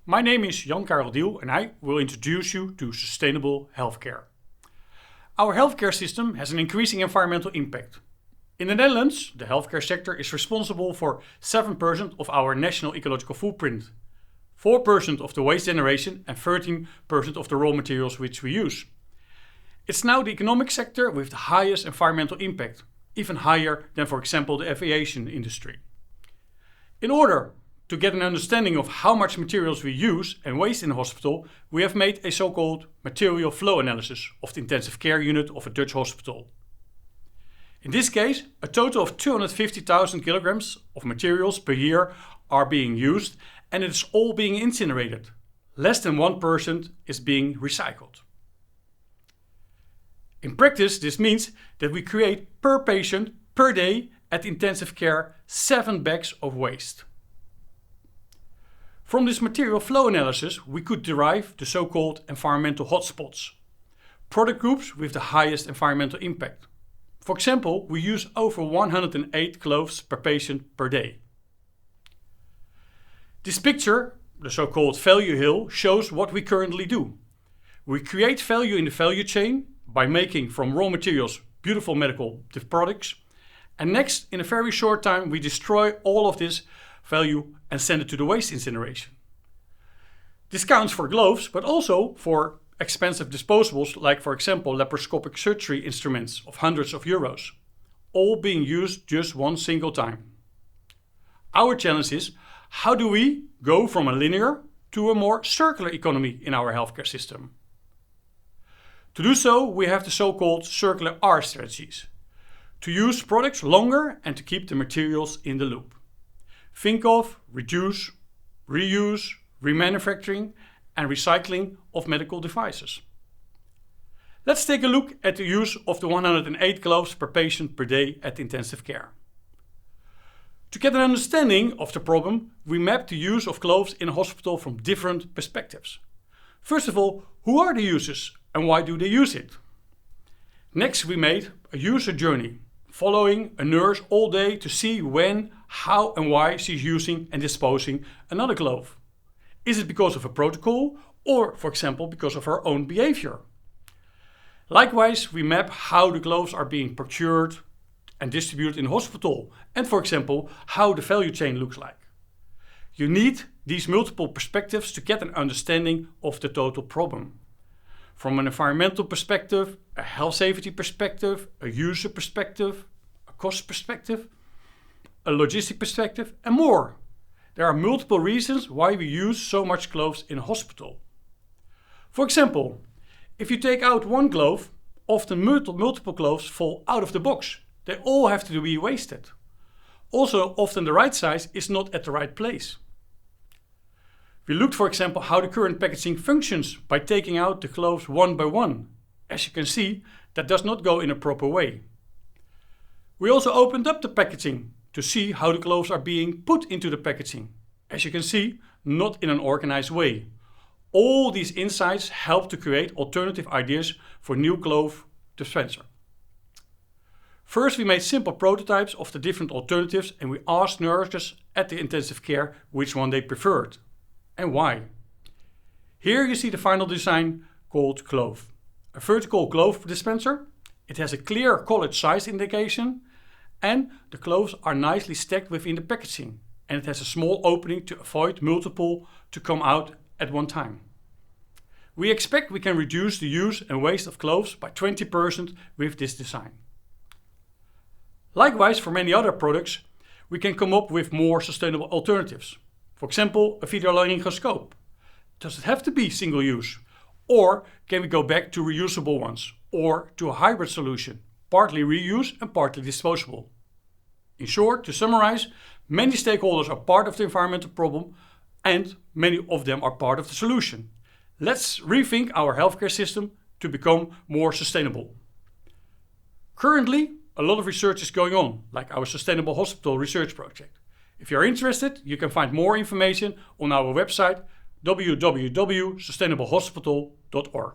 My name is Jan-Karel Diel and I will introduce you to sustainable healthcare. Our healthcare system has an increasing environmental impact. In the Netherlands, the healthcare sector is responsible for 7% of our national ecological footprint, 4% of the waste generation and 13% of the raw materials which we use. It's now the economic sector with the highest environmental impact, even higher than, for example, the aviation industry. In order to get an understanding of how much materials we use and waste in the hospital, we have made a so-called material flow analysis of the intensive care unit of a Dutch hospital. In this case, a total of 250,000 kilograms of materials per year are being used and it is all being incinerated. Less than 1% is being recycled. In practice, this means that we create per patient per day at intensive care 7 bags of waste. From this material flow analysis, we could derive the so-called environmental hotspots, product groups with the highest environmental impact. For example, we use over 108 clothes per patient per day. This picture, the so-called value hill, shows what we currently do. We create value in the value chain by making from raw materials beautiful medical products, and next, in a very short time, we destroy all of this value and send it to the waste incineration. This counts for gloves, but also for expensive disposables like, for example, laparoscopic surgery instruments of hundreds of euros, all being used just one single time. Our challenge is, how do we go from a linear to a more circular economy in our healthcare system? To do so, we have the so-called circular R strategies, to use products longer and to keep the materials in the loop. Think of reduce, reuse, remanufacturing and recycling of medical devices. Let's take a look at the use of the 108 gloves per patient per day at intensive care. To get an understanding of the problem, we mapped the use of gloves in a hospital from different perspectives. First of all, who are the users and why do they use it? Next, we made a user journey, following a nurse all day to see when, how and why she's using and disposing another glove. Is it because of a protocol or, for example, because of her own behavior? Likewise, we map how the gloves are being procured and distributed in hospital and, for example, how the value chain looks like. You need these multiple perspectives to get an understanding of the total problem. From an environmental perspective, a health safety perspective, a user perspective, a cost perspective, a logistic perspective and more. There are multiple reasons why we use so much gloves in a hospital. For example, if you take out one glove, often multiple gloves fall out of the box. They all have to be wasted. Also, often the right size is not at the right place. We looked, for example, how the current packaging functions by taking out the gloves one by one. As you can see, that does not go in a proper way. We also opened up the packaging to see how the gloves are being put into the packaging. As you can see, not in an organized way. All these insights help to create alternative ideas for new glove dispenser. First, we made simple prototypes of the different alternatives and we asked nurses at the intensive care which one they preferred and why. Here you see the final design called Glove. A vertical glove dispenser. It has a clear colored size indication and the gloves are nicely stacked within the packaging and it has a small opening to avoid multiple to come out at one time. We expect we can reduce the use and waste of gloves by 20% with this design. Likewise, for many other products, we can come up with more sustainable alternatives. For example, a videolaryngoscope. Does it have to be single use? Or can we go back to reusable ones? Or to a hybrid solution, partly reuse and partly disposable? In short, to summarize, many stakeholders are part of the environmental problem and many of them are part of the solution. Let's rethink our healthcare system to become more sustainable. Currently, a lot of research is going on, like our Sustainable Hospital Research Project. If you're interested, you can find more information on our website www.sustainablehospital.org.